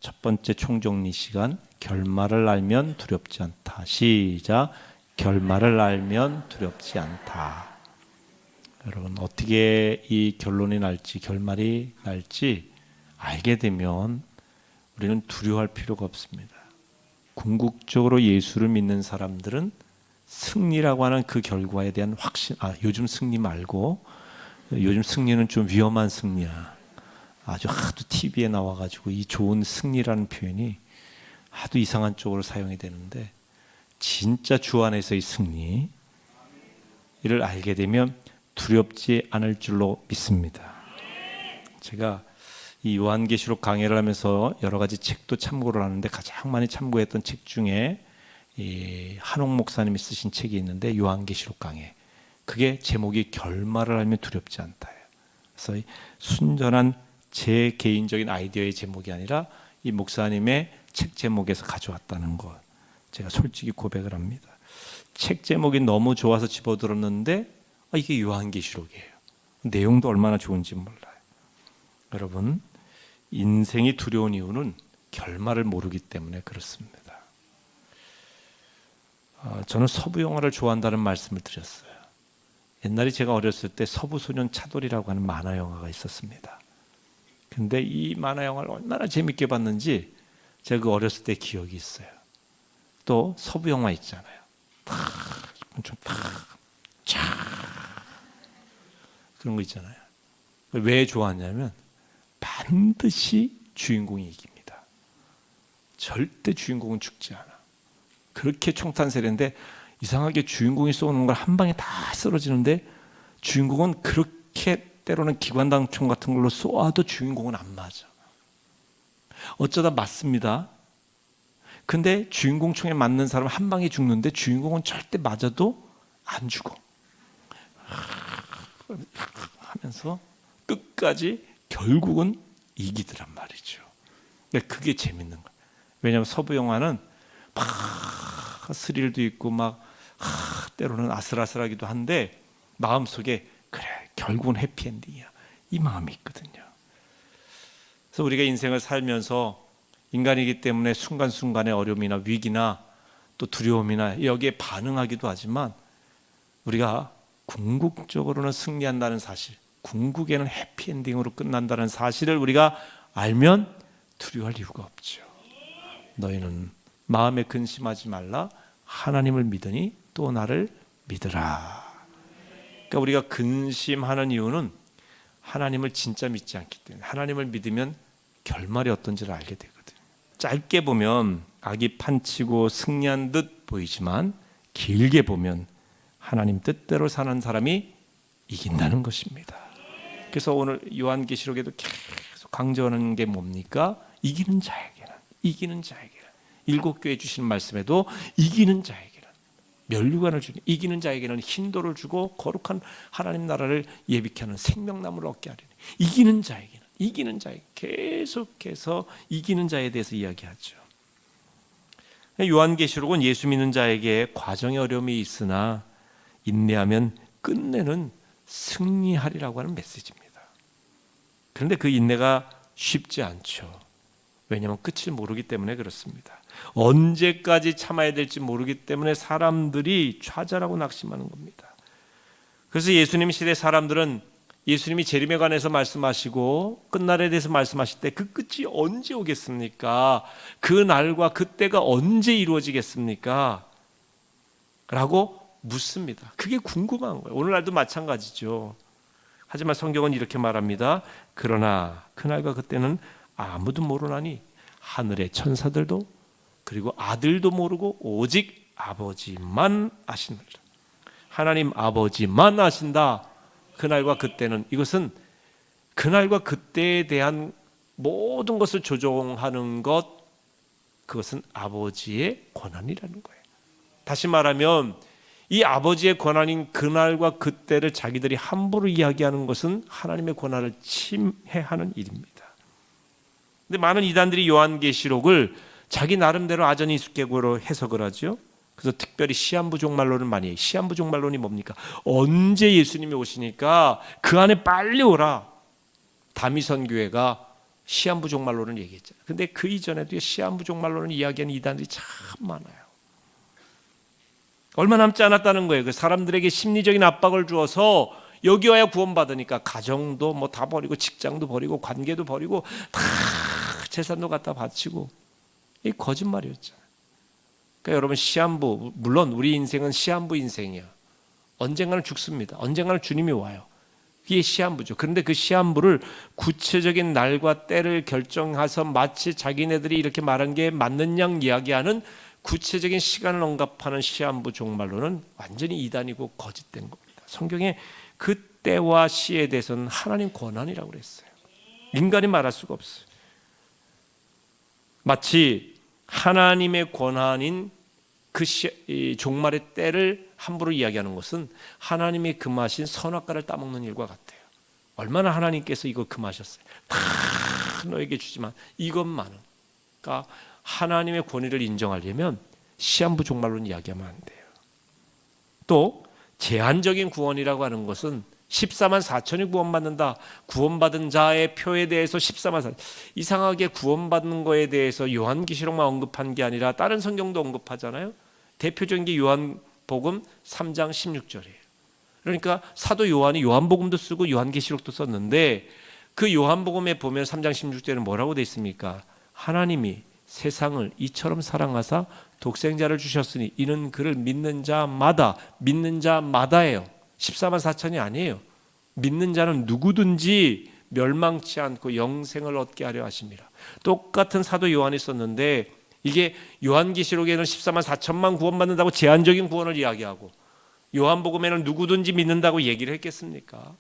첫 번째 총정리 시간, 결말을 알면 두렵지 않다. 시작. 결말을 알면 두렵지 않다. 여러분, 어떻게 이 결론이 날지, 결말이 날지 알게 되면 우리는 두려워할 필요가 없습니다. 궁극적으로 예수를 믿는 사람들은 승리라고 하는 그 결과에 대한 확신, 요즘 승리 말고, 요즘 승리는 좀 위험한 승리야. 아주 하도 TV에 나와가지고 이 좋은 승리라는 표현이 하도 이상한 쪽으로 사용이 되는데, 진짜 주 안에서의 승리를 알게 되면 두렵지 않을 줄로 믿습니다. 제가 이 요한계시록 강해를 하면서 여러 가지 책도 참고를 하는데, 가장 많이 참고했던 책 중에 이 한옥 목사님이 쓰신 책이 있는데, 요한계시록 강해. 그게 제목이 결말을 알면 두렵지 않다예요. 그래서 순전한 제 개인적인 아이디어의 제목이 아니라 이 목사님의 책 제목에서 가져왔다는 것, 제가 솔직히 고백을 합니다. 책 제목이 너무 좋아서 집어들었는데 이게 요한계시록이에요. 내용도 얼마나 좋은지 몰라요. 여러분, 인생이 두려운 이유는 결말을 모르기 때문에 그렇습니다. 저는 서부 영화를 좋아한다는 말씀을 드렸어요. 옛날에 제가 어렸을 때 서부소년 차돌이라고 하는 만화 영화가 있었습니다. 근데 이 만화 영화를 얼마나 재밌게 봤는지 제가 그 어렸을 때 기억이 있어요. 또 서부 영화 있잖아요. 그런 거 있잖아요. 왜 좋아하냐면 반드시 주인공이 이깁니다. 절대 주인공은 죽지 않아. 그렇게 총탄세례인데 이상하게 주인공이 쏘는 걸 한 방에 다 쓰러지는데, 주인공은 그렇게 때로는 기관단총 같은 걸로 쏘아도 주인공은 안 맞아. 어쩌다 맞습니다. 근데 주인공 총에 맞는 사람 한 방에 죽는데 주인공은 절대 맞아도 안 죽어. 하면서 끝까지 결국은 이기더란 말이죠. 그게 재밌는 거예요. 왜냐하면 서부 영화는 막 스릴도 있고 막 때로는 아슬아슬하기도 한데 마음속에 그래, 결국은 해피엔딩이야, 이 마음이 있거든요. 그래서 우리가 인생을 살면서 인간이기 때문에 순간순간의 어려움이나 위기나 또 두려움이나 여기에 반응하기도 하지만, 우리가 궁극적으로는 승리한다는 사실, 궁극에는 해피엔딩으로 끝난다는 사실을 우리가 알면 두려워할 이유가 없죠. 너희는 마음에 근심하지 말라, 하나님을 믿으니 또 나를 믿으라. 그러니까 우리가 근심하는 이유는 하나님을 진짜 믿지 않기 때문에, 하나님을 믿으면 결말이 어떤지를 알게 되거든요. 짧게 보면 악이 판치고 승리한 듯 보이지만, 길게 보면 하나님 뜻대로 사는 사람이 이긴다는 것입니다. 그래서 오늘 요한계시록에도 계속 강조하는 게 뭡니까? 이기는 자에게는 7교회 주신 말씀에도 이기는 자에게는 면류관을 주니, 이기는 자에게는 흰돌을 주고 거룩한 하나님 나라를 예비케 하는 생명나무를 얻게 하리니, 이기는 자에게 계속해서 이기는 자에 대해서 이야기하죠. 요한계시록은 예수 믿는 자에게 과정의 어려움이 있으나 인내하면 끝내는 승리하리라고 하는 메시지입니다. 그런데 그 인내가 쉽지 않죠. 왜냐하면 끝을 모르기 때문에 그렇습니다. 언제까지 참아야 될지 모르기 때문에 사람들이 좌절하고 낙심하는 겁니다. 그래서 예수님 시대 사람들은 예수님이 재림에 관해서 말씀하시고 끝날에 대해서 말씀하실 때 그 끝이 언제 오겠습니까? 그 날과 그때가 언제 이루어지겠습니까? 라고 묻습니다. 그게 궁금한 거예요. 오늘날도 마찬가지죠. 하지만 성경은 이렇게 말합니다. 그러나 그날과 그때는 아무도 모르나니 하늘의 천사들도 그리고 아들도 모르고 오직 아버지만 아시느니라. 하나님 아버지만 아신다. 그날과 그때는, 이것은 그날과 그때에 대한 모든 것을 조종하는 것, 그것은 아버지의 권한이라는 거예요. 다시 말하면 이 아버지의 권한인 그날과 그때를 자기들이 함부로 이야기하는 것은 하나님의 권한을 침해하는 일입니다. 근데 많은 이단들이 요한계시록을 자기 나름대로 아전인수격으로 해석을 하죠. 그래서 특별히 시한부 종말론을 많이 해요. 시한부 종말론이 뭡니까? 언제 예수님이 오시니까 그 안에 빨리 오라. 다미선 교회가 시한부 종말론을 얘기했잖아요. 근데 그 이전에도 시한부 종말론을 이야기하는 이단들이 참 많아요. 얼마 남지 않았다는 거예요. 그 사람들에게 심리적인 압박을 주어서 여기 와야 구원받으니까 가정도 뭐 다 버리고 직장도 버리고 관계도 버리고 다 재산도 갖다 바치고, 이 거짓말이었잖아요. 그러니까 여러분, 시한부, 물론 우리 인생은 시한부 인생이야. 언젠가는 죽습니다. 언젠가는 주님이 와요. 그게 시한부죠. 그런데 그 시한부를 구체적인 날과 때를 결정해서 마치 자기네들이 이렇게 말한 게 맞는 양 이야기하는 구체적인 시간을 언급하는 시한부 종말론은 완전히 이단이고 거짓된 겁니다. 성경에 그 때와 시에 대해서는 하나님 권한이라고 그랬어요. 인간이 말할 수가 없어요. 마치 하나님의 권한인 그 종말의 때를 함부로 이야기하는 것은 하나님이 금하신 선악과를 따먹는 일과 같아요. 얼마나 하나님께서 이거 금하셨어요. 다 너에게 주지만 이것만은, 그러니까 하나님의 권위를 인정하려면 시한부 종말론 이야기하면 안 돼요. 또 제한적인 구원이라고 하는 것은 14만 4천이 구원받는다. 구원받은 자의 표에 대해서 14만 4천. 이상하게 구원받는 거에 대해서 요한계시록만 언급한 게 아니라 다른 성경도 언급하잖아요. 대표적인 게 요한복음 3장 16절이에요. 그러니까 사도 요한이 요한복음도 쓰고 요한계시록도 썼는데, 그 요한복음에 보면 3장 16절에는 뭐라고 돼 있습니까? 하나님이 세상을 이처럼 사랑하사 독생자를 주셨으니 이는 그를 믿는 자마다예요. 14만 4천이 아니에요. 믿는 자는 누구든지 멸망치 않고 영생을 얻게 하려 하심이라. 똑같은 사도 요한이 썼는데, 이게 요한계시록에는 14만 4천만 구원받는다고 제한적인 구원을 이야기하고, 요한복음에는 누구든지 믿는다고 얘기를 했겠습니까?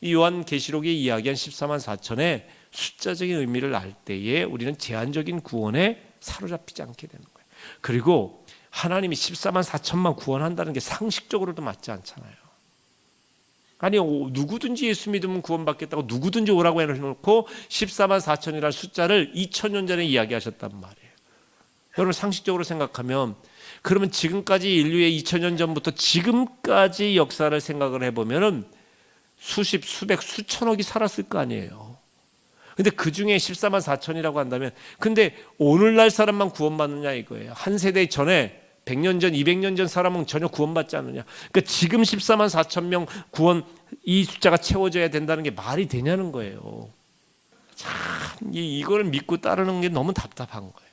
이 요한계시록이 이야기한 14만 4천의 숫자적인 의미를 알 때에 우리는 제한적인 구원에 사로잡히지 않게 되는 거예요. 그리고 하나님이 14만 4천만 구원한다는 게 상식적으로도 맞지 않잖아요. 아니, 누구든지 예수 믿으면 구원받겠다고 누구든지 오라고 해놓고 14만 4천이라는 숫자를 2000년 전에 이야기하셨단 말이에요. 여러분, 상식적으로 생각하면, 그러면 지금까지 인류의 2000년 전부터 지금까지 역사를 생각을 해보면은 수십, 수백, 수천억이 살았을 거 아니에요. 근데 그 중에 14만 4천이라고 한다면, 근데 오늘날 사람만 구원받느냐 이거예요. 한 세대 전에 100년 전, 200년 전 사람은 전혀 구원받지 않느냐. 그러니까 지금 14만 4천 명 구원, 이 숫자가 채워져야 된다는 게 말이 되냐는 거예요. 참, 이걸 믿고 따르는 게 너무 답답한 거예요.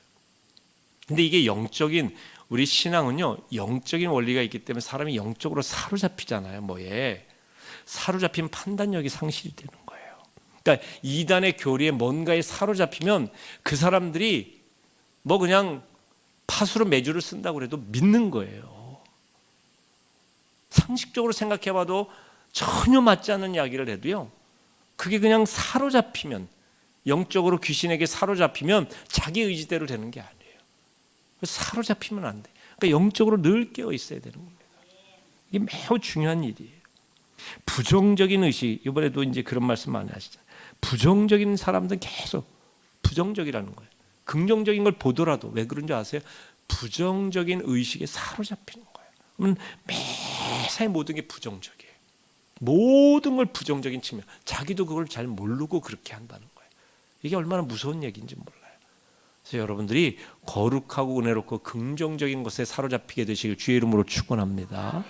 근데 이게 영적인, 우리 신앙은요, 영적인 원리가 있기 때문에 사람이 영적으로 사로잡히잖아요. 뭐에 사로잡힌 판단력이 상실이 되는 거예요. 그러니까 이단의 교리에 뭔가에 사로잡히면 그 사람들이 뭐 그냥 팥으로 메주를 쓴다고 해도 믿는 거예요. 상식적으로 생각해봐도 전혀 맞지 않는 이야기를 해도요, 그게 그냥 사로잡히면, 영적으로 귀신에게 사로잡히면 자기 의지대로 되는 게 아니에요. 사로잡히면 안 돼. 그러니까 영적으로 늘 깨어 있어야 되는 겁니다. 이게 매우 중요한 일이에요. 부정적인 의식, 이번에도 이제 그런 말씀 많이 하시잖아요. 부정적인 사람들은 계속 부정적이라는 거예요. 긍정적인 걸 보더라도 왜 그런지 아세요? 부정적인 의식에 사로잡히는 거예요. 그러면 매사에 모든 게 부정적이에요. 모든 걸 부정적인 측면, 자기도 그걸 잘 모르고 그렇게 한다는 거예요. 이게 얼마나 무서운 얘기인지 몰라요. 그래서 여러분들이 거룩하고 은혜롭고 긍정적인 것에 사로잡히게 되시길 주의 이름으로 축원합니다.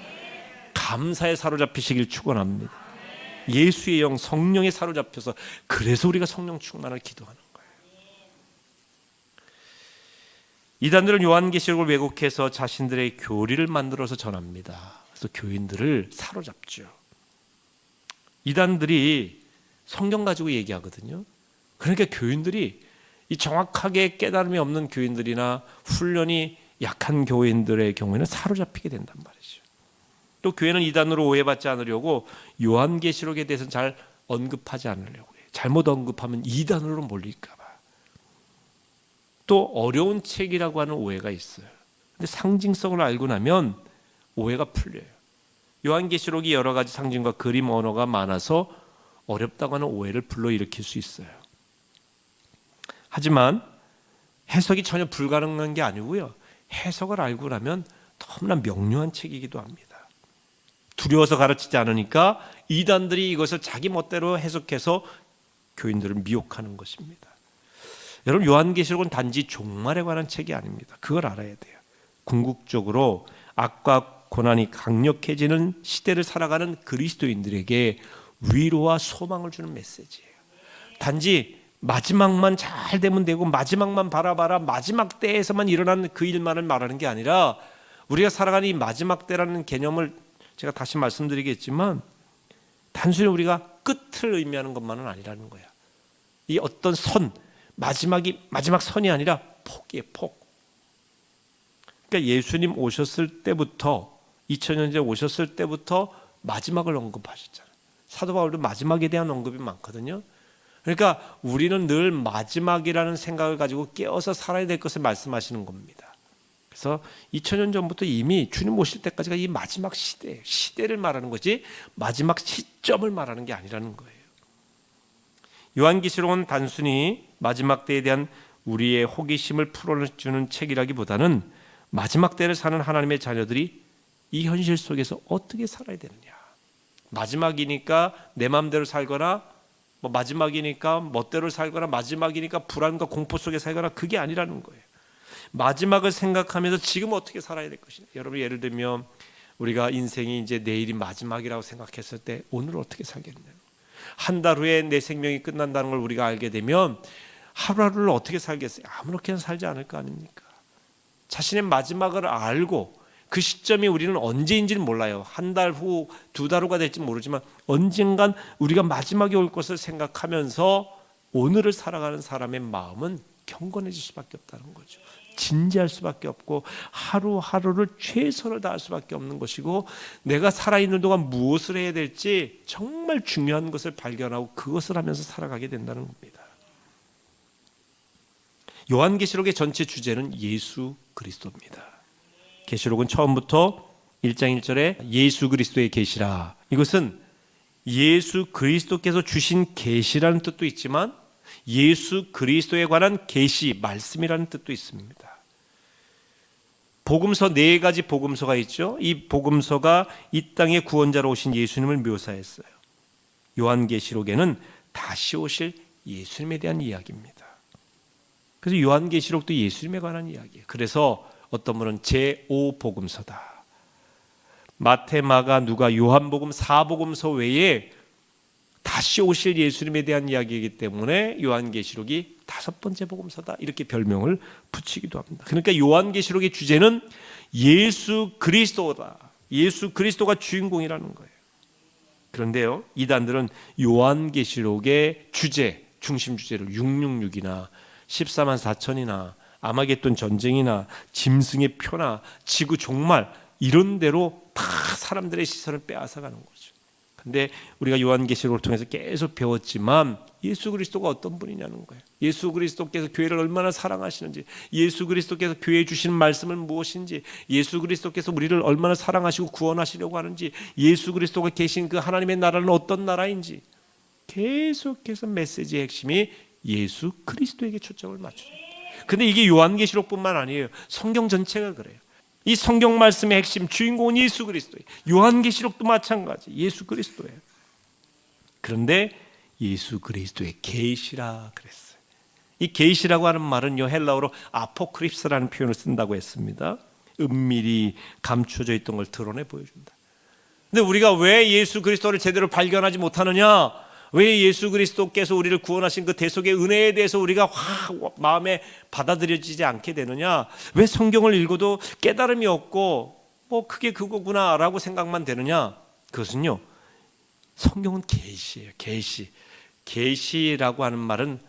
감사에 사로잡히시길 축원합니다. 예수의 영, 성령에 사로잡혀서, 그래서 우리가 성령 충만을 기도하는 거예요. 이단들은 요한계시록을 왜곡해서 자신들의 교리를 만들어서 전합니다. 그래서 교인들을 사로잡죠. 이단들이 성경 가지고 얘기하거든요. 그러니까 교인들이, 이 정확하게 깨달음이 없는 교인들이나 훈련이 약한 교인들의 경우에는 사로잡히게 된단 말이죠. 또 교회는 이단으로 오해받지 않으려고 요한계시록에 대해서는 잘 언급하지 않으려고 해요. 잘못 언급하면 이단으로 몰릴까 봐. 또 어려운 책이라고 하는 오해가 있어요. 근데 상징성을 알고 나면 오해가 풀려요. 요한계시록이 여러 가지 상징과 그림 언어가 많아서 어렵다고 하는 오해를 불러일으킬 수 있어요. 하지만 해석이 전혀 불가능한 게 아니고요, 해석을 알고 나면 너무나 명료한 책이기도 합니다. 두려워서 가르치지 않으니까 이단들이 이것을 자기 멋대로 해석해서 교인들을 미혹하는 것입니다. 여러분, 요한계시록은 단지 종말에 관한 책이 아닙니다. 그걸 알아야 돼요. 궁극적으로 악과 고난이 강력해지는 시대를 살아가는 그리스도인들에게 위로와 소망을 주는 메시지예요. 단지 마지막만 잘 되면 되고 마지막만 바라봐라, 마지막 때에서만 일어나는 그 일만을 말하는 게 아니라 우리가 살아가는 이 마지막 때라는 개념을 제가 다시 말씀드리겠지만 단순히 우리가 끝을 의미하는 것만은 아니라는 거야. 이 어떤 선, 마지막 선이 아니라 폭이에요, 폭. 그러니까 예수님 오셨을 때부터 2000년 전에 오셨을 때부터 마지막을 언급하셨잖아요. 사도 바울도 마지막에 대한 언급이 많거든요. 그러니까 우리는 늘 마지막이라는 생각을 가지고 깨어서 살아야 될 것을 말씀하시는 겁니다. 그래서 2000년 전부터 이미 주님 오실 때까지가 이 마지막 시대를 말하는 거지 마지막 시점을 말하는 게 아니라는 거예요. 요한계시록은 단순히 마지막 때에 대한 우리의 호기심을 풀어주는 책이라기보다는 마지막 때를 사는 하나님의 자녀들이 이 현실 속에서 어떻게 살아야 되느냐, 마지막이니까 내 마음대로 살거나 마지막이니까 멋대로 살거나 마지막이니까 불안과 공포 속에 살거나 그게 아니라는 거예요. 마지막을 생각하면서 지금 어떻게 살아야 될 것이냐. 여러분, 예를 들면 우리가 인생이 이제 내일이 마지막이라고 생각했을 때 오늘 어떻게 살겠냐. 한 달 후에 내 생명이 끝난다는 걸 우리가 알게 되면 하루하루를 어떻게 살겠어요? 아무렇게나 살지 않을 거 아닙니까? 자신의 마지막을 알고 그 시점이 우리는 언제인지는 몰라요. 한 달 후, 두 달 후가 될지 모르지만 언젠간 우리가 마지막에 올 것을 생각하면서 오늘을 살아가는 사람의 마음은 경건해질 수밖에 없다는 거죠. 진지할 수밖에 없고 하루하루를 최선을 다할 수밖에 없는 것이고 내가 살아있는 동안 무엇을 해야 될지 정말 중요한 것을 발견하고 그것을 하면서 살아가게 된다는 겁니다. 요한계시록의 전체 주제는 예수 그리스도입니다. 계시록은 처음부터 1장 1절에 예수 그리스도의 계시라, 이것은 예수 그리스도께서 주신 계시라는 뜻도 있지만 예수 그리스도에 관한 계시, 말씀이라는 뜻도 있습니다. 복음서 4가지 복음서가 있죠. 이 복음서가 이 땅의 구원자로 오신 예수님을 묘사했어요. 요한계시록에는 다시 오실 예수님에 대한 이야기입니다. 그래서 요한계시록도 예수님에 관한 이야기예요. 그래서 어떤 분은 제5복음서다. 마태, 마가, 누가, 요한복음 4복음서 외에 다시 오실 예수님에 대한 이야기이기 때문에 요한계시록이 5번째 복음서다, 이렇게 별명을 붙이기도 합니다. 그러니까 요한계시록의 주제는 예수 그리스도다. 예수 그리스도가 주인공이라는 거예요. 그런데요, 이단들은 요한계시록의 주제, 중심 주제를 666이나 14만 4천이나 아마겟돈 전쟁이나 짐승의 표나 지구 종말 이런 대로 다 사람들의 시선을 빼앗아가는 거죠. 근데 우리가 요한계시록을 통해서 계속 배웠지만 예수 그리스도가 어떤 분이냐는 거예요. 예수 그리스도께서 교회를 얼마나 사랑하시는지, 예수 그리스도께서 교회에 주시는 말씀은 무엇인지, 예수 그리스도께서 우리를 얼마나 사랑하시고 구원하시려고 하는지, 예수 그리스도가 계신 그 하나님의 나라는 어떤 나라인지 계속해서 메시지의 핵심이 예수 그리스도에게 초점을 맞추죠. 근데 이게 요한계시록뿐만 아니에요. 성경 전체가 그래요. 이 성경 말씀의 핵심 주인공은 예수 그리스도예요. 요한계시록도 마찬가지, 예수 그리스도예요. 그런데 예수 그리스도의 계시라 그랬어요. 이 계시라고 하는 말은요, 헬라어로 아포크립스라는 표현을 쓴다고 했습니다. 은밀히 감춰져 있던 걸 드러내 보여준다. 근데 우리가 왜 예수 그리스도를 제대로 발견하지 못하느냐? 왜 예수 그리스도께서 우리를 구원하신 그 대속의 은혜에 대해서 우리가 마음에 받아들여지지 않게 되느냐? 왜 성경을 읽어도 깨달음이 없고 그게 그거구나라고 생각만 되느냐? 그것은요, 성경은 계시예요. 계시라고 하는 말은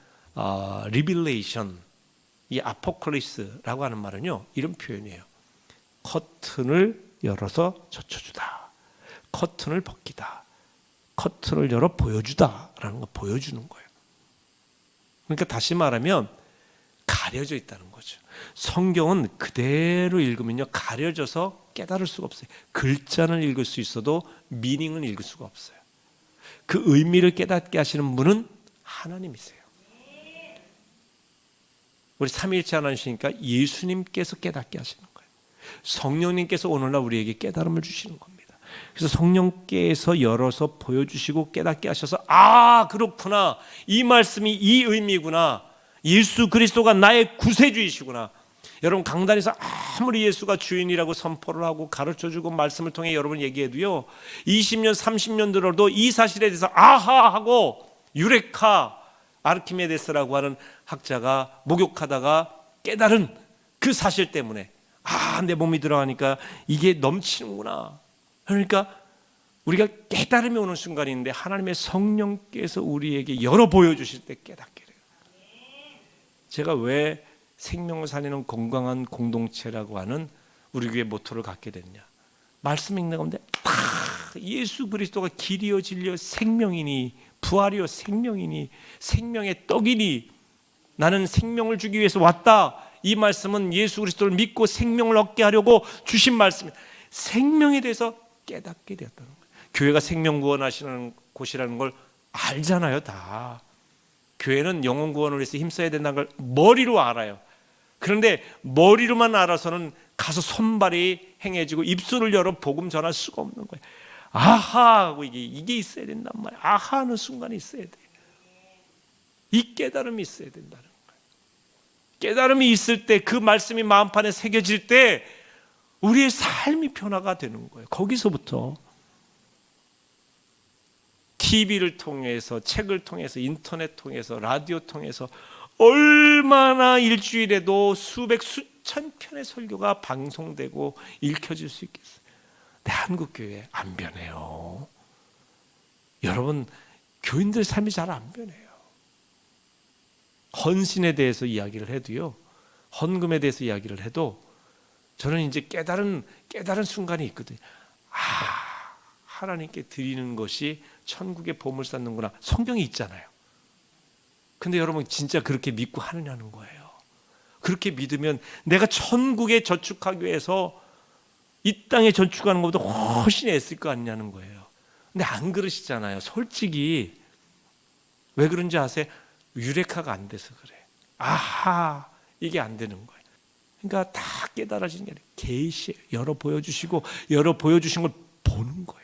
리빌레이션, 이 아포클리스라고 하는 말은요, 이런 표현이에요. 커튼을 열어서 젖혀주다, 커튼을 벗기다, 커튼을 열어 보여주다라는 거, 보여주는 거예요. 그러니까 다시 말하면 가려져 있다는 거죠. 성경은 그대로 읽으면요, 가려져서 깨달을 수가 없어요. 글자는 읽을 수 있어도 미닝은 읽을 수가 없어요. 그 의미를 깨닫게 하시는 분은 하나님이세요. 우리 삼위일체 하나님이시니까 예수님께서 깨닫게 하시는 거예요. 성령님께서 오늘날 우리에게 깨달음을 주시는 겁니다. 그래서 성령께서 열어서 보여주시고 깨닫게 하셔서 그렇구나, 이 말씀이 이 의미구나, 예수 그리스도가 나의 구세주이시구나. 여러분, 강단에서 아무리 예수가 주인이라고 선포를 하고 가르쳐주고 말씀을 통해 여러분 얘기해도요, 20년 30년 들어도 이 사실에 대해서 하고 유레카, 아르키메데스라고 하는 학자가 목욕하다가 깨달은 그 사실 때문에 내 몸이 들어가니까 이게 넘치는구나. 그러니까 우리가 깨달음이 오는 순간이 있는데 하나님의 성령께서 우리에게 열어 보여주실 때 깨닫게 돼요. 제가 왜 생명을 살리는 건강한 공동체라고 하는 우리 교회 모토를 갖게 됐냐, 말씀 읽는 가운데 예수 그리스도가 길이요 진리요 생명이니 부활이요 생명이니 생명의 떡이니 나는 생명을 주기 위해서 왔다. 이 말씀은 예수 그리스도를 믿고 생명을 얻게 하려고 주신 말씀입니다. 생명에 대해서 깨닫게 되었다는 거예요. 교회가 생명 구원하시는 곳이라는 걸 알잖아요. 다 교회는 영혼 구원을 위해서 힘써야 된다는 걸 머리로 알아요. 그런데 머리로만 알아서는 가서 손발이 행해지고 입술을 열어 복음 전할 수가 없는 거예요. 하고 이게 있어야 된단 말이에요. 하는 순간이 있어야 돼요. 이 깨달음이 있어야 된다는 거예요. 깨달음이 있을 때, 그 말씀이 마음판에 새겨질 때 우리의 삶이 변화가 되는 거예요. 거기서부터 TV를 통해서, 책을 통해서, 인터넷 통해서, 라디오 통해서 얼마나 일주일에도 수백 수천 편의 설교가 방송되고 읽혀질 수 있겠어요. 근데 한국교회 안 변해요. 여러분, 교인들 삶이 잘 안 변해요. 헌신에 대해서 이야기를 해도요, 헌금에 대해서 이야기를 해도 저는 이제 깨달은 순간이 있거든요. 하나님께 드리는 것이 천국의 보물 쌓는구나. 성경이 있잖아요. 근데 여러분, 진짜 그렇게 믿고 하느냐는 거예요. 그렇게 믿으면 내가 천국에 저축하기 위해서 이 땅에 저축하는 것보다 훨씬 애쓸 거 아니냐는 거예요. 근데 안 그러시잖아요. 솔직히 왜 그런지 아세요? 유레카가 안 돼서 그래. 이게 안 되는 거예요. 그러니까 다 깨달아지는 게 아니라 계시예요. 열어 보여주시고 열어 보여주신 걸 보는 거예요.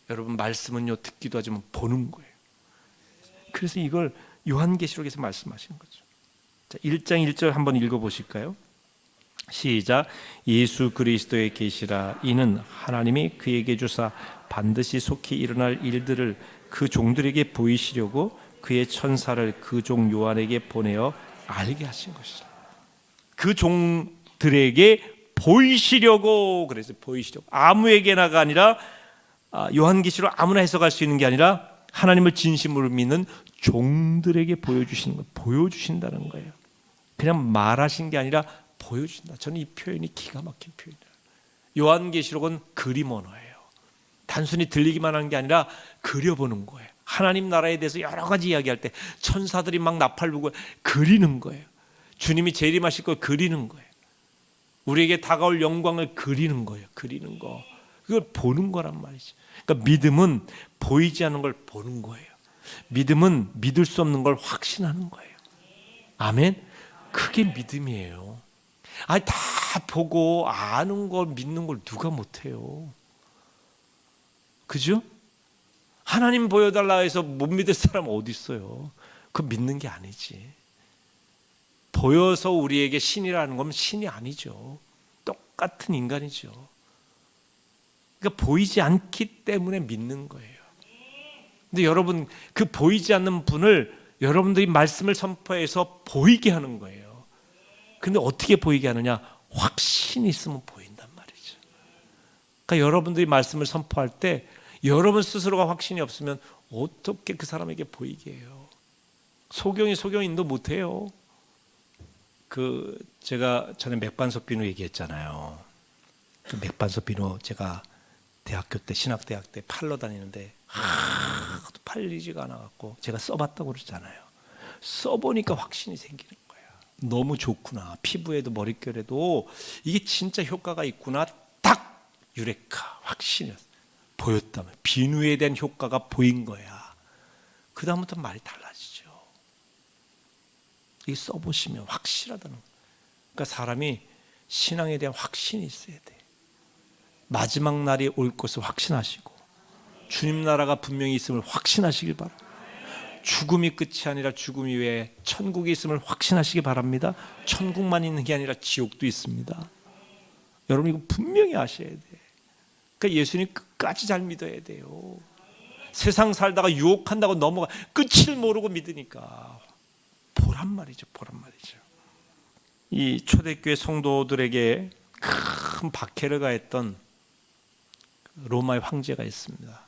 여러분, 말씀은요, 듣기도 하지만 보는 거예요. 그래서 이걸 요한계시록에서 말씀하시는 거죠. 자, 1장 1절 한번 읽어보실까요? 시작. 예수 그리스도의 계시라. 이는 하나님이 그에게 주사 반드시 속히 일어날 일들을 그 종들에게 보이시려고 그의 천사를 그 종 요한에게 보내어 알게 하신 것이라. 그 종들에게 보이시려고, 그래서 보이시려고, 아무에게나가 아니라, 요한계시록 아무나 해석할 수 있는 게 아니라 하나님을 진심으로 믿는 종들에게 보여주시는 거, 보여주신다는 거예요. 그냥 말하신 게 아니라 보여주신다. 저는 이 표현이 기가 막힌 표현이에요. 요한계시록은 그림 언어예요. 단순히 들리기만 하는 게 아니라 그려보는 거예요. 하나님 나라에 대해서 여러 가지 이야기할 때 천사들이 막 나팔 불고 그리는 거예요. 주님이 재림하실 걸 그리는 거예요. 우리에게 다가올 영광을 그리는 거예요. 그리는 거. 그걸 보는 거란 말이죠. 그러니까 믿음은 보이지 않는 걸 보는 거예요. 믿음은 믿을 수 없는 걸 확신하는 거예요. 아멘. 그게 믿음이에요. 다 보고 아는 걸 믿는 걸 누가 못해요. 그죠? 하나님 보여달라 해서 못 믿을 사람 어디 있어요? 그거 믿는 게 아니지. 보여서 우리에게 신이라는 건 신이 아니죠. 똑같은 인간이죠. 그러니까 보이지 않기 때문에 믿는 거예요. 근데 여러분, 그 보이지 않는 분을 여러분들이 말씀을 선포해서 보이게 하는 거예요. 근데 어떻게 보이게 하느냐? 확신이 있으면 보인단 말이죠. 그러니까 여러분들이 말씀을 선포할 때 여러분 스스로가 확신이 없으면 어떻게 그 사람에게 보이게 해요? 소경인도 못해요. 제가 전에 맥반석 비누 얘기했잖아요. 그 맥반석 비누 제가 대학교 때, 신학대학 때 팔러 다니는데 팔리지가 않아갖고 제가 써봤다고 그러잖아요. 써보니까 확신이 생기는 거야. 너무 좋구나. 피부에도 머릿결에도 이게 진짜 효과가 있구나. 딱 유레카, 확신이었어. 보였다면 비누에 대한 효과가 보인 거야. 그 다음부터 말이 달라지죠. 이 써보시면 확실하다는 거예요. 그러니까 사람이 신앙에 대한 확신이 있어야 돼. 마지막 날이 올 것을 확신하시고 주님 나라가 분명히 있음을 확신하시길 바랍니다. 죽음이 끝이 아니라 죽음 이외에 천국이 있음을 확신하시기 바랍니다. 천국만 있는 게 아니라 지옥도 있습니다. 여러분 이거 분명히 아셔야 돼요. 그러니까 예수님 끝까지 잘 믿어야 돼요. 세상 살다가 유혹한다고 넘어가 끝을 모르고 믿으니까 보란 말이죠. 보란 말이죠. 이 초대교회 성도들에게 큰 박해를 가했던 로마의 황제가 있습니다.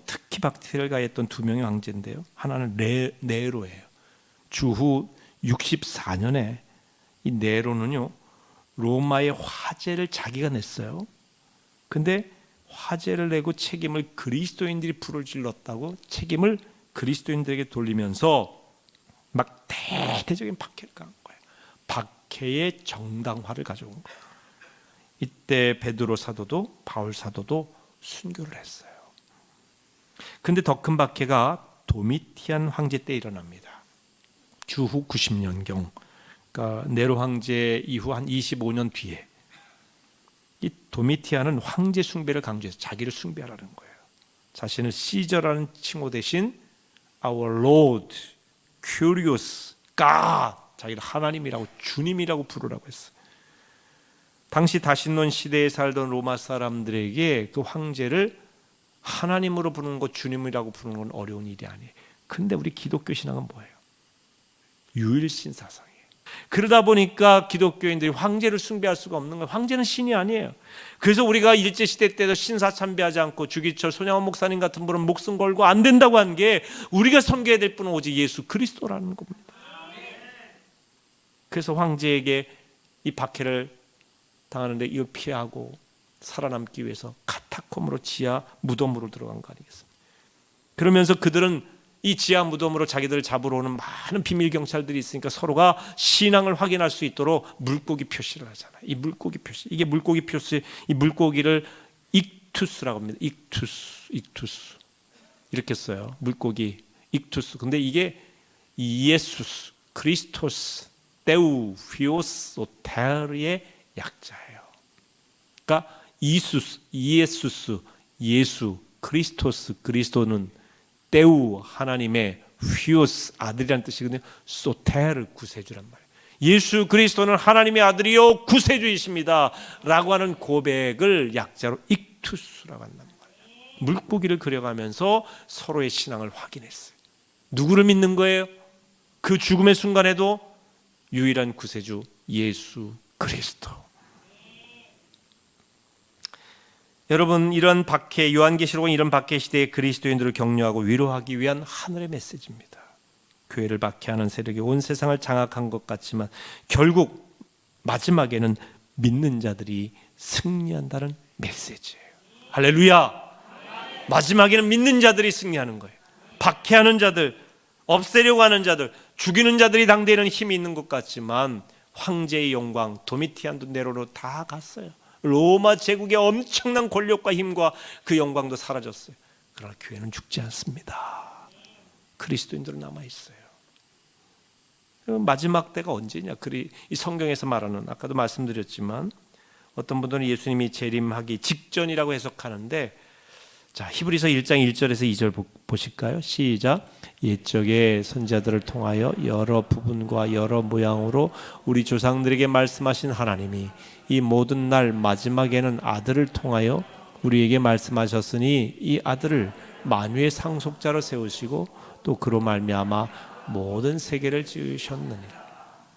특히 박해를 가했던 두 명의 황제인데요. 하나는 네로예요. 주후 64년에 이 네로는요 로마의 화제를 자기가 냈어요. 근데 화제를 내고 책임을 그리스도인들이 불을 질렀다고 책임을 그리스도인들에게 돌리면서 막 대대적인 박해를 가한 거예요. 박해의 정당화를 가져온 거예요. 이때 베드로 사도도 바울 사도도 순교를 했어요. 근데 더 큰 박해가 도미티안 황제 때 일어납니다. 주후 90년경, 그러니까 네로 황제 이후 한 25년 뒤에 이 도미티안은 황제 숭배를 강조해서 자기를 숭배하라는 거예요. 자신을 시저라는 칭호 대신 Our Lord, Curious, God, 자기를 하나님이라고 주님이라고 부르라고 했어요. 당시 다신론 시대에 살던 로마 사람들에게 그 황제를 하나님으로 부르는 것, 주님이라고 부르는 건 어려운 일이 아니에요. 근데 우리 기독교 신앙은 뭐예요? 유일신 사상이에요. 그러다 보니까 기독교인들이 황제를 숭배할 수가 없는 거예요. 황제는 신이 아니에요. 그래서 우리가 일제시대 때도 신사 참배하지 않고 주기철, 손양원 목사님 같은 분은 목숨 걸고 안 된다고 한 게 우리가 섬겨야 될 분은 오직 예수 그리스도라는 겁니다. 그래서 황제에게 이 박해를 당하는데 이걸 피하고 살아남기 위해서 카타콤으로 지하 무덤으로 들어간 거 아니겠습니까? 그러면서 그들은 이 지하 무덤으로 자기들을 잡으러 오는 많은 비밀 경찰들이 있으니까 서로가 신앙을 확인할 수 있도록 물고기 표시를 하잖아요. 이 물고기 표시, 이게 물고기 표시, 이 물고기를 익투스라고 합니다. 익투스 이렇게 써요. 물고기 익투스. 근데 이게 이에수스, 크리스토스, 테우, 피오스, 오테르의 약자예요. 그러니까 이에수스, 예수, 크리스토스, 그리스도는 테우, 하나님의 휘오스, 아들이라는 뜻이거든요. 소테르, 구세주란 말이에요. 예수 그리스도는 하나님의 아들이요 구세주이십니다 라고 하는 고백을 약자로 익투스라고 한단 말이에요. 물고기를 그려가면서 서로의 신앙을 확인했어요. 누구를 믿는 거예요? 그 죽음의 순간에도 유일한 구세주 예수 그리스도. 여러분, 이런 박해, 요한계시록은 이런 박해 시대의 그리스도인들을 격려하고 위로하기 위한 하늘의 메시지입니다. 교회를 박해하는 세력이 온 세상을 장악한 것 같지만 결국 마지막에는 믿는 자들이 승리한다는 메시지예요. 할렐루야! 마지막에는 믿는 자들이 승리하는 거예요. 박해하는 자들, 없애려고 하는 자들, 죽이는 자들이 당대에는 힘이 있는 것 같지만 황제의 영광, 도미티안도 네로로 다 갔어요. 로마 제국의 엄청난 권력과 힘과 그 영광도 사라졌어요. 그러나 교회는 죽지 않습니다. 그리스도인들은 남아있어요. 마지막 때가 언제냐? 이 성경에서 말하는, 아까도 말씀드렸지만 어떤 분들은 예수님이 재림하기 직전이라고 해석하는데, 자, 히브리서 1장 1절에서 2절 보실까요? 시작. 옛적의 선지자들을 통하여 여러 부분과 여러 모양으로 우리 조상들에게 말씀하신 하나님이 이 모든 날 마지막에는 아들을 통하여 우리에게 말씀하셨으니 이 아들을 만유의 상속자로 세우시고 또 그로 말미암아 모든 세계를 지으셨느니라.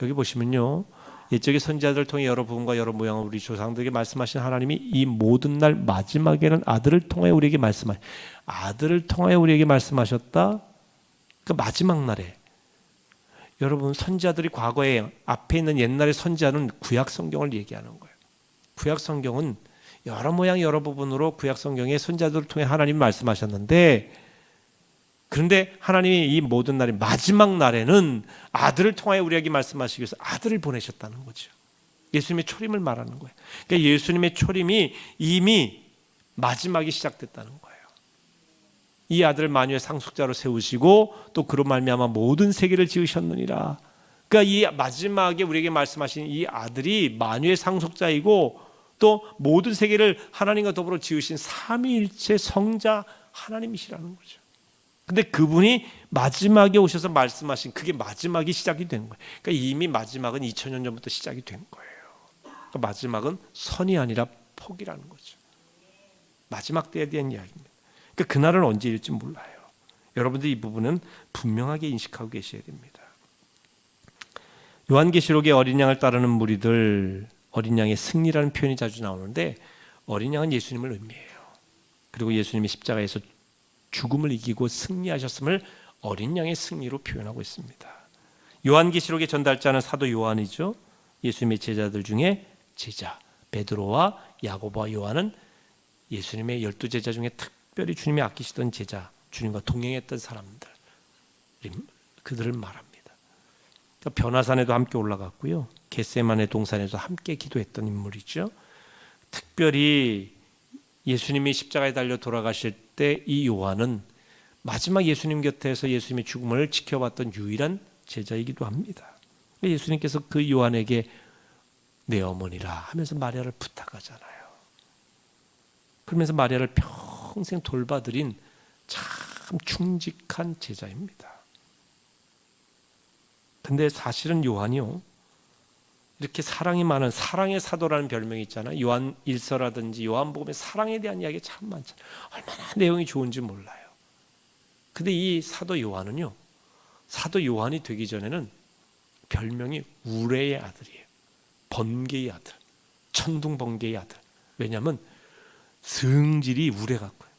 여기 보시면요, 옛적의 선지자들을 통해 여러 부분과 여러 모양으로 우리 조상들에게 말씀하신 하나님이 이 모든 날 마지막에는 아들을 통하여 우리에게 아들을 통하여 우리에게 말씀하셨다. 그 마지막 날에 여러분, 선지자들이 과거에 앞에 있는 옛날의 선지자는 구약 성경을 얘기하는 거예요. 구약 성경은 여러 모양 여러 부분으로 구약 성경의 선지자들을 통해 하나님이 말씀하셨는데, 그런데 하나님이 이 모든 날의 마지막 날에는 아들을 통하여 우리에게 말씀하시기 위해서 아들을 보내셨다는 거죠. 예수님의 초림을 말하는 거예요. 그러니까 예수님의 초림이 이미 마지막이 시작됐다는 거예요. 이 아들을 만유의 상속자로 세우시고 또 그로 말미암아 모든 세계를 지으셨느니라. 그러니까 이 마지막에 우리에게 말씀하신 이 아들이 만유의 상속자이고 또 모든 세계를 하나님과 더불어 지으신 삼위일체 성자 하나님이시라는 거죠. 근데 그분이 마지막에 오셔서 말씀하신 그게 마지막이 시작이 된 거예요. 그러니까 이미 마지막은 2000년 전부터 시작이 된 거예요. 그러니까 마지막은 선이 아니라 폭이라는 거죠. 마지막 때에 대한 이야기입니다. 그러니까 그날은 언제일지 몰라요. 여러분들 이 부분은 분명하게 인식하고 계셔야 됩니다. 요한계시록의 어린 양을 따르는 무리들, 어린 양의 승리라는 표현이 자주 나오는데 어린 양은 예수님을 의미해요. 그리고 예수님이 십자가에서 죽음을 이기고 승리하셨음을 어린 양의 승리로 표현하고 있습니다. 요한계시록의 전달자는 사도 요한이죠. 예수님의 제자들 중에 제자 베드로와 야고보와 요한은 예수님의 12제자 중에 특별히 주님이 아끼시던 제자, 주님과 동행했던 사람들, 그들을 말합니다. 그러니까 변화산에도 함께 올라갔고요. 겟세마네 동산에서 함께 기도했던 인물이죠. 특별히 예수님이 십자가에 달려 돌아가실 때 이 요한은 마지막 예수님 곁에서 예수님의 죽음을 지켜봤던 유일한 제자이기도 합니다. 예수님께서 그 요한에게 내 어머니라 하면서 마리아를 부탁하잖아요. 그러면서 마리아를 평생 돌봐드린 참 충직한 제자입니다. 근데 사실은 요한이요, 이렇게 사랑이 많은 사랑의 사도라는 별명이 있잖아요. 요한 1서라든지 요한복음에 사랑에 대한 이야기가 참 많잖아요. 얼마나 내용이 좋은지 몰라요. 근데 이 사도 요한은요, 사도 요한이 되기 전에는 별명이 우레의 아들이에요. 번개의 아들, 천둥번개의 아들. 왜냐하면 성질이 우레 같고요.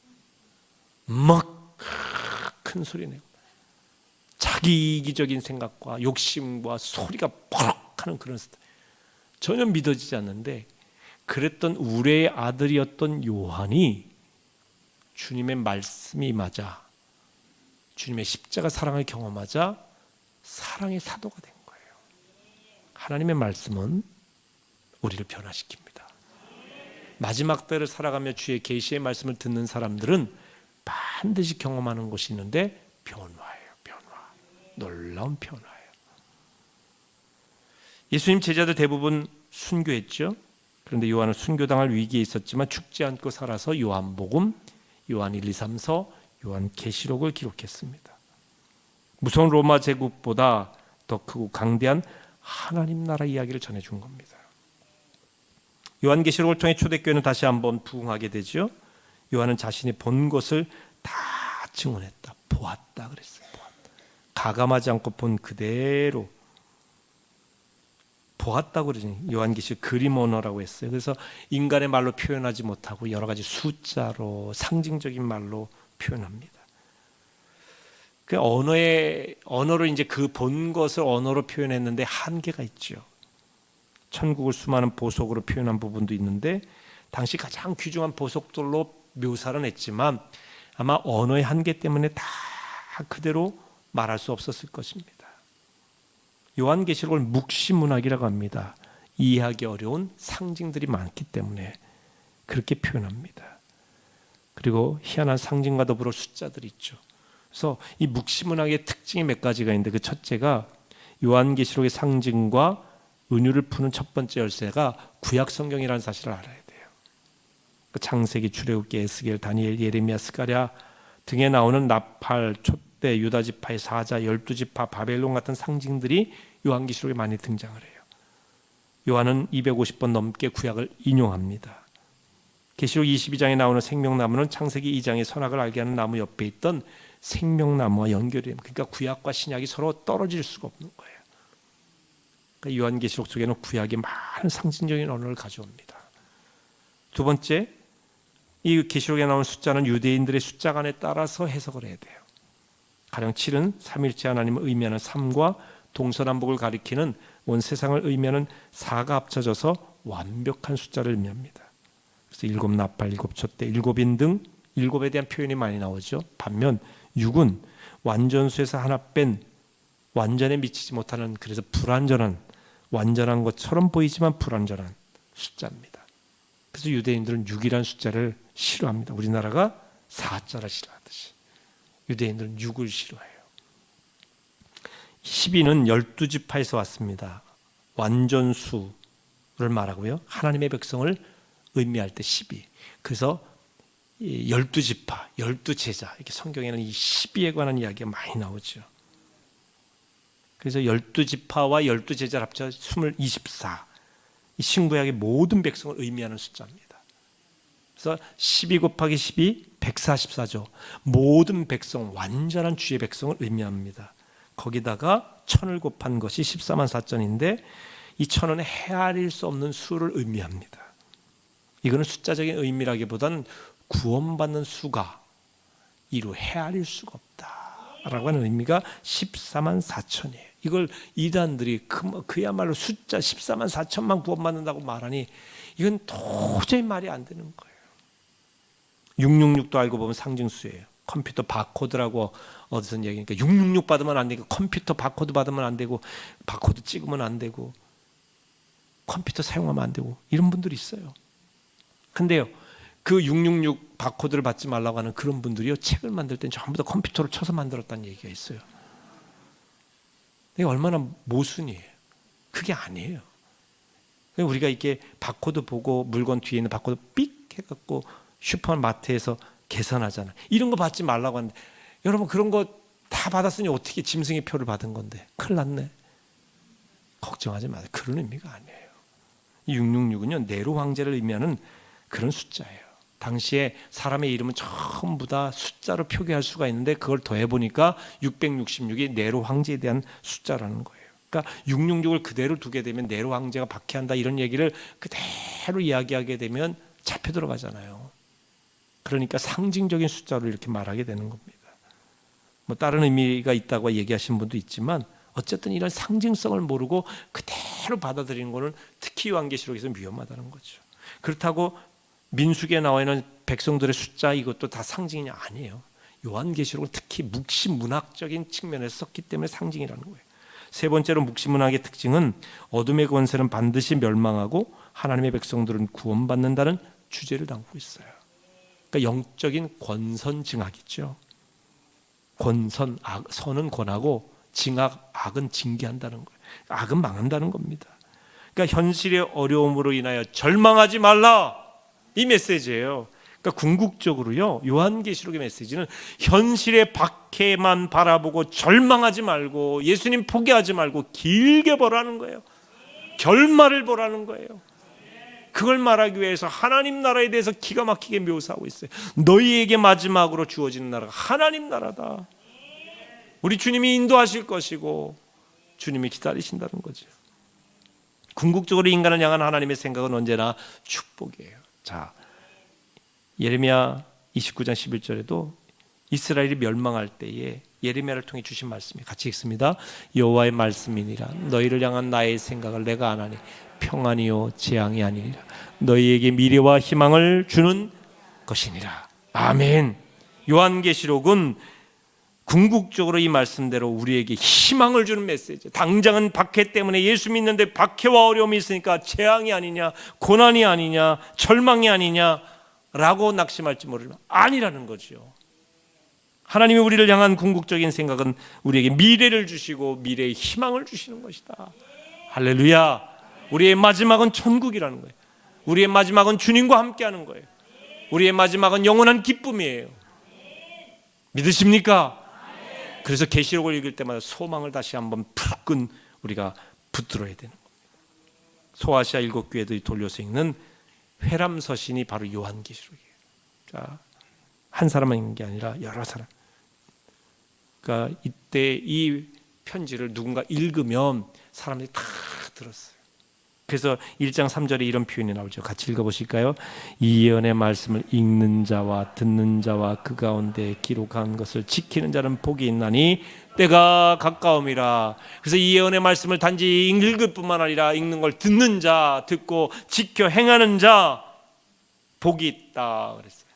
막 큰 소리 내고 자기 이기적인 생각과 욕심과 소리가 퍽하는 그런 스타일. 전혀 믿어지지 않는데 그랬던 우레의 아들이었던 요한이 주님의 말씀이 맞아, 주님의 십자가 사랑을 경험하자 사랑의 사도가 된 거예요. 하나님의 말씀은 우리를 변화시킵니다. 마지막 때를 살아가며 주의 계시의 말씀을 듣는 사람들은 반드시 경험하는 것이 있는데 변화예요. 변화. 놀라운 변화예요. 예수님 제자들 대부분 순교했죠. 그런데 요한은 순교당할 위기에 있었지만 죽지 않고 살아서 요한복음, 요한 1, 2, 3서, 요한 계시록을 기록했습니다. 무서운 로마 제국보다 더 크고 강대한 하나님 나라 이야기를 전해준 겁니다. 요한 계시록을 통해 초대교회는 다시 한번 부흥하게 되죠. 요한은 자신이 본 것을 다 증언했다. 보았다 그랬어요. 보았다. 가감하지 않고 본 그대로 보았다고 그러죠. 요한계시록 그림 언어라고 했어요. 그래서 인간의 말로 표현하지 못하고 여러 가지 숫자로 상징적인 말로 표현합니다. 그 언어로 이제 그 본 것을 언어로 표현했는데 한계가 있죠. 천국을 수많은 보석으로 표현한 부분도 있는데 당시 가장 귀중한 보석들로 묘사를 했지만 아마 언어의 한계 때문에 다 그대로 말할 수 없었을 것입니다. 요한계시록을 묵시문학이라고 합니다. 이해하기 어려운 상징들이 많기 때문에 그렇게 표현합니다. 그리고 희한한 상징과 더불어 숫자들이 있죠. 그래서 이 묵시문학의 특징이 몇 가지가 있는데 그 첫째가 요한계시록의 상징과 은유를 푸는 첫 번째 열쇠가 구약성경이라는 사실을 알아야 돼요. 창세기, 출애굽기, 에스겔, 다니엘, 예레미야, 스가랴 등에 나오는 나팔, 촛대, 유다지파의 사자, 12지파, 바벨론 같은 상징들이 요한계시록에 많이 등장을 해요. 요한은 250번 넘게 구약을 인용합니다. 계시록 22장에 나오는 생명나무는 창세기 2장의 선악을 알게 하는 나무 옆에 있던 생명나무와 연결이 됩니다. 그러니까 구약과 신약이 서로 떨어질 수가 없는 거예요. 그러니까 요한계시록 속에는 구약이 많은 상징적인 언어를 가져옵니다. 두 번째, 이 계시록에 나오는 숫자는 유대인들의 숫자관에 따라서 해석을 해야 돼요. 가령 7은 삼일체 하나님을 의미하는 3과 동서남북을 가리키는 온 세상을 의미하는 4가 합쳐져서 완벽한 숫자를 의미합니다. 그래서 7 나팔, 7 촛대, 7인 등 7에 대한 표현이 많이 나오죠. 반면 6은 완전수에서 하나 뺀 완전에 미치지 못하는, 그래서 불완전한, 완전한 것처럼 보이지만 불완전한 숫자입니다. 그래서 유대인들은 6이라는 숫자를 싫어합니다. 우리나라가 4자를 싫어하듯이 유대인들은 6을 싫어해요. 12는 12지파에서 왔습니다. 완전수를 말하고요. 하나님의 백성을 의미할 때 12. 그래서 12지파, 12제자, 이렇게 성경에는 이 12에 관한 이야기가 많이 나오죠. 그래서 12지파와 12제자를 합쳐 24. 이 신구약의 모든 백성을 의미하는 숫자입니다. 그래서 12 곱하기 12, 144조. 모든 백성, 완전한 주의 백성을 의미합니다. 거기다가 1000을 곱한 것이 14만 4천인데 이 1000은 헤아릴 수 없는 수를 의미합니다. 이거는 숫자적인 의미라기보다는 구원받는 수가 이루 헤아릴 수가 없다라고 하는 의미가 14만 4천이에요. 이걸 이단들이 그야말로 숫자 14만 4천만 구원받는다고 말하니 이건 도저히 말이 안 되는 거예요. 666도 알고 보면 상징수예요. 컴퓨터 바코드라고 어디서 얘기하니까 666 받으면 안 되고 컴퓨터 바코드 받으면 안 되고 바코드 찍으면 안 되고 컴퓨터 사용하면 안 되고 이런 분들이 있어요. 근데요, 그 666 바코드를 받지 말라고 하는 그런 분들이요, 책을 만들 땐 전부 다 컴퓨터를 쳐서 만들었다는 얘기가 있어요. 이게 얼마나 모순이에요. 그게 아니에요. 우리가 이렇게 바코드 보고 물건 뒤에 있는 바코드 삑 해갖고 슈퍼마트에서 계산하잖아요. 이런 거 받지 말라고 하는데, 여러분 그런 거 다 받았으니 어떻게 짐승의 표를 받은 건데 큰일 났네. 걱정하지 마세요. 그런 의미가 아니에요. 666은요 네로 황제를 의미하는 그런 숫자예요. 당시에 사람의 이름은 전부 다 숫자로 표기할 수가 있는데 그걸 더해보니까 666이 네로 황제에 대한 숫자라는 거예요. 그러니까 666을 그대로 두게 되면 네로 황제가 박해한다 이런 얘기를 그대로 이야기하게 되면 잡혀 들어가잖아요. 그러니까 상징적인 숫자로 이렇게 말하게 되는 겁니다. 뭐 다른 의미가 있다고 얘기하시는 분도 있지만 어쨌든 이런 상징성을 모르고 그대로 받아들이는 것은 특히 요한계시록에서 위험하다는 거죠. 그렇다고 민수기에 나와 있는 백성들의 숫자 이것도 다 상징이 아니에요. 요한계시록은 특히 묵시문학적인 측면에서 썼기 때문에 상징이라는 거예요. 세 번째로 묵시문학의 특징은 어둠의 권세는 반드시 멸망하고 하나님의 백성들은 구원받는다는 주제를 담고 있어요. 그러니까 영적인 권선징악이죠. 권선, 선은 권하고 징악, 악은 징계한다는 거예요. 악은 망한다는 겁니다. 그러니까 현실의 어려움으로 인하여 절망하지 말라, 이 메시지예요. 그러니까 궁극적으로요, 요한계시록의 메시지는 현실의 박해만 바라보고 절망하지 말고 예수님 포기하지 말고 길게 보라는 거예요. 결말을 보라는 거예요. 그걸 말하기 위해서 하나님 나라에 대해서 기가 막히게 묘사하고 있어요. 너희에게 마지막으로 주어지는 나라가 하나님 나라다. 우리 주님이 인도하실 것이고 주님이 기다리신다는 거죠. 궁극적으로 인간을 향한 하나님의 생각은 언제나 축복이에요. 자, 예레미야 29장 11절에도 이스라엘이 멸망할 때에 예레미야를 통해 주신 말씀이 같이 읽습니다. 여호와의 말씀이니라. 너희를 향한 나의 생각을 내가 아나니 평안이요 재앙이 아니니라. 너희에게 미래와 희망을 주는 것이니라. 아멘. 요한계시록은 궁극적으로 이 말씀대로 우리에게 희망을 주는 메시지. 당장은 박해 때문에 예수 믿는데 박해와 어려움이 있으니까 재앙이 아니냐, 고난이 아니냐, 절망이 아니냐 라고 낙심할지 모르지만 아니라는 거죠. 하나님이 우리를 향한 궁극적인 생각은 우리에게 미래를 주시고 미래의 희망을 주시는 것이다. 할렐루야. 우리의 마지막은 천국이라는 거예요. 우리의 마지막은 주님과 함께하는 거예요. 우리의 마지막은 영원한 기쁨이에요. 믿으십니까? 그래서 계시록을 읽을 때마다 소망을 다시 한번 불끈 우리가 붙들어야 되는 겁니다. 소아시아 7교회들이 돌려서 읽는 회람서신이 바로 요한계시록이에요. 자, 한 사람만 읽는 게 아니라 여러 사람. 그러니까 이때 이 편지를 누군가 읽으면 사람들이 다 들었어요. 그래서 1장 3절에 이런 표현이 나오죠. 같이 읽어보실까요? 이 예언의 말씀을 읽는 자와 듣는 자와 그 가운데 기록한 것을 지키는 자는 복이 있나니 때가 가까움이라. 그래서 이 예언의 말씀을 단지 읽을 뿐만 아니라 읽는 걸 듣는 자, 듣고 지켜 행하는 자 복이 있다 그랬어요.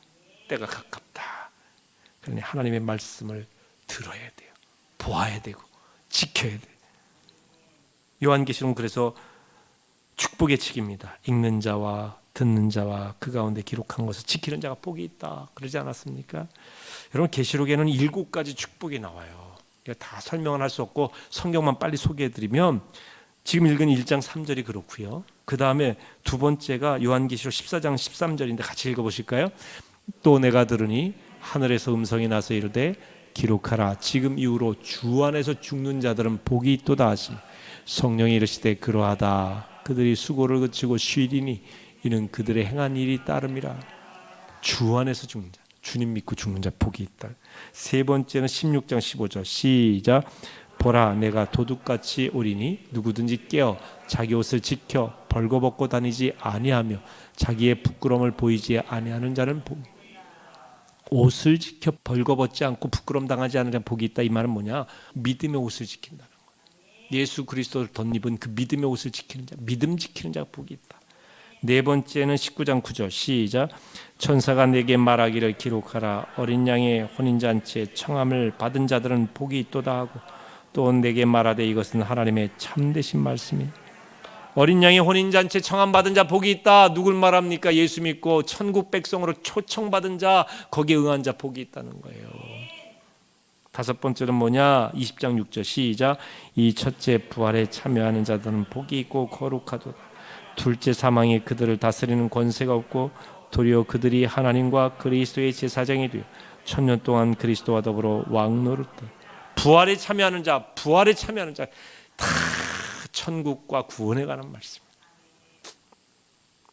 때가 가깝다. 그러니 하나님의 말씀을 들어야 돼요. 보아야 되고 지켜야 돼요. 요한계시록은 그래서 축복의 책입니다. 읽는 자와 듣는 자와 그 가운데 기록한 것을 지키는 자가 복이 있다 그러지 않았습니까? 여러분 계시록에는 7가지 축복이 나와요. 다 설명은 할 수 없고 성경만 빨리 소개해드리면 지금 읽은 1장 3절이 그렇고요. 그 다음에 두 번째가 요한계시록 14장 13절인데 같이 읽어보실까요? 또 내가 들으니 하늘에서 음성이 나서 이르되 기록하라. 지금 이후로 주 안에서 죽는 자들은 복이 있도다 하시니 성령이 이르시되 그러하다. 그들이 수고를 그치고 쉬리니 이는 그들의 행한 일이 따름이라. 주 안에서 죽는 자, 주님 믿고 죽는 자 복이 있다. 세 번째는 16장 15절 시작. 보라 내가 도둑같이 오리니 누구든지 깨어 자기 옷을 지켜 벌거벗고 다니지 아니하며 자기의 부끄러움을 보이지 아니하는 자는 복이. 옷을 지켜 벌거벗지 않고 부끄러움 당하지 않는 자는 복이 있다. 이 말은 뭐냐? 믿음의 옷을 지킨다는 거예요. 예수 그리스도를 덧입은 그 믿음의 옷을 지키는 자, 믿음 지키는 자가 복이 있다. 네 번째는 19장 9절 시작. 천사가 내게 말하기를 기록하라. 어린 양의 혼인잔치에 청함을 받은 자들은 복이 있도다 하고 또 내게 말하되 이것은 하나님의 참되신 말씀이니. 어린 양의 혼인잔치에 청함받은 자 복이 있다. 누굴 말합니까? 예수 믿고 천국 백성으로 초청받은 자, 거기에 응한 자 복이 있다는 거예요. 다섯 번째는 뭐냐? 20장 6절 시작. 이 첫째 부활에 참여하는 자들은 복이 있고 거룩하도다. 둘째 사망이 그들을 다스리는 권세가 없고 도리어 그들이 하나님과 그리스도의 제사장이 되어 천년 동안 그리스도와 더불어 왕노릇다. 부활에 참여하는 자, 부활에 참여하는 자 다 천국과 구원에 관한 말씀.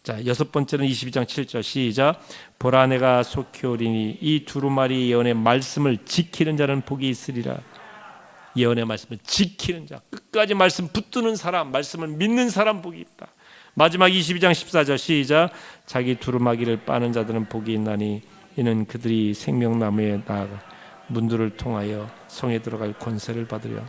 자, 여섯 번째는 22장 7절 시작. 보라 내가 속히 오리니 이 두루마리 예언의 말씀을 지키는 자는 복이 있으리라. 예언의 말씀을 지키는 자, 끝까지 말씀 붙드는 사람, 말씀을 믿는 사람 복이 있다. 마지막 22장 14절 시작. 자기 두루마기를 빠는 자들은 복이 있나니 이는 그들이 생명나무에 나아가 문들을 통하여 성에 들어갈 권세를 받으려.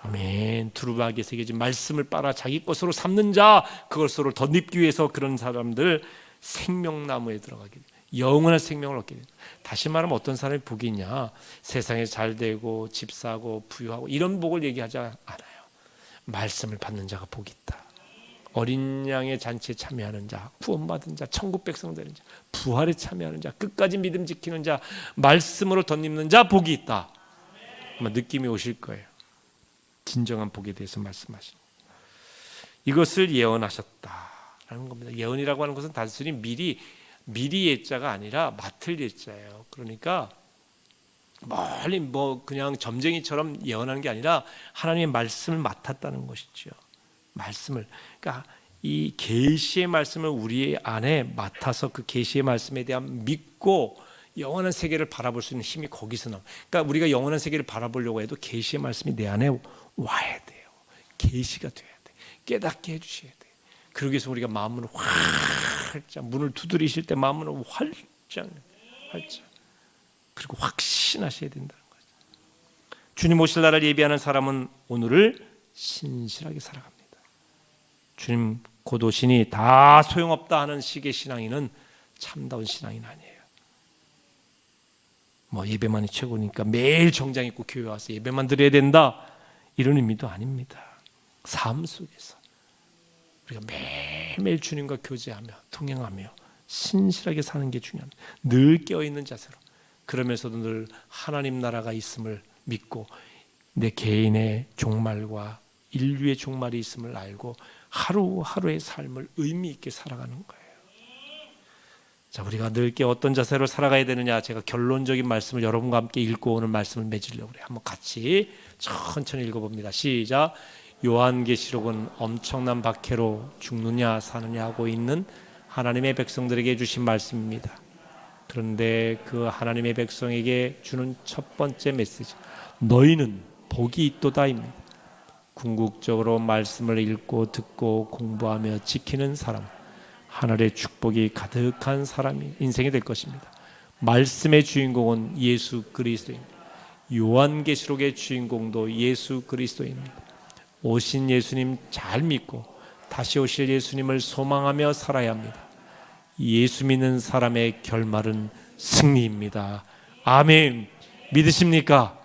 아멘. 두루마기에 새겨진 말씀을 빨아 자기 것으로 삼는 자, 그것으로 덧입기 위해서 그런 사람들 생명나무에 들어가게 돼. 영원한 생명을 얻게 돼. 다시 말하면 어떤 사람이 복이 있냐? 세상에 잘 되고 집 사고 부유하고 이런 복을 얘기하지 않아요. 말씀을 받는 자가 복이 있다. 어린 양의 잔치에 참여하는 자, 구원받은 자, 천국 백성 되는 자, 부활에 참여하는 자, 끝까지 믿음 지키는 자, 말씀으로 덧입는 자 복이 있다. 아마 느낌이 오실 거예요. 진정한 복에 대해서 말씀하시는 이것을 예언하셨다라는 겁니다. 예언이라고 하는 것은 단순히 미리 예자가 아니라 맡을 예자예요. 그러니까 멀리 그냥 점쟁이처럼 예언하는 게 아니라 하나님의 말씀을 맡았다는 것이죠. 말씀을, 그러니까 이 계시의 말씀을 우리 안에 맡아서 그 계시의 말씀에 대한 믿고 영원한 세계를 바라볼 수 있는 힘이 거기서 나와요. 그러니까 우리가 영원한 세계를 바라보려고 해도 계시의 말씀이 내 안에 와야 돼요. 계시가 돼야 돼. 깨닫게 해주셔야 돼. 그러기 위해서 우리가 마음으로 활짝 문을 두드리실 때 마음으로 활짝 그리고 확신하셔야 된다는 거죠. 주님 오실 날을 예비하는 사람은 오늘을 신실하게 살아갑니다. 주님 곧 오시니 다 소용없다 하는 식의 신앙인은 참다운 신앙인 아니에요. 예배만이 최고니까 매일 정장 입고 교회 와서 예배만 드려야 된다 이런 의미도 아닙니다. 삶 속에서 우리가 매일매일 주님과 교제하며 동행하며 신실하게 사는 게 중요합니다. 늘 깨어있는 자세로, 그러면서도 늘 하나님 나라가 있음을 믿고 내 개인의 종말과 인류의 종말이 있음을 알고 하루하루의 삶을 의미 있게 살아가는 거예요. 자, 우리가 늘게 어떤 자세로 살아가야 되느냐, 제가 결론적인 말씀을 여러분과 함께 읽고 오늘 말씀을 맺으려고 그래요. 한번 같이 천천히 읽어봅니다. 시작. 요한계시록은 엄청난 박해로 죽느냐 사느냐 하고 있는 하나님의 백성들에게 주신 말씀입니다. 그런데 그 하나님의 백성에게 주는 첫 번째 메시지, 너희는 복이 있도다입니다. 궁극적으로 말씀을 읽고 듣고 공부하며 지키는 사람, 하늘의 축복이 가득한 사람이 인생이 될 것입니다. 말씀의 주인공은 예수 그리스도입니다. 요한계시록의 주인공도 예수 그리스도입니다. 오신 예수님 잘 믿고 다시 오실 예수님을 소망하며 살아야 합니다. 예수 믿는 사람의 결말은 승리입니다. 아멘. 믿으십니까?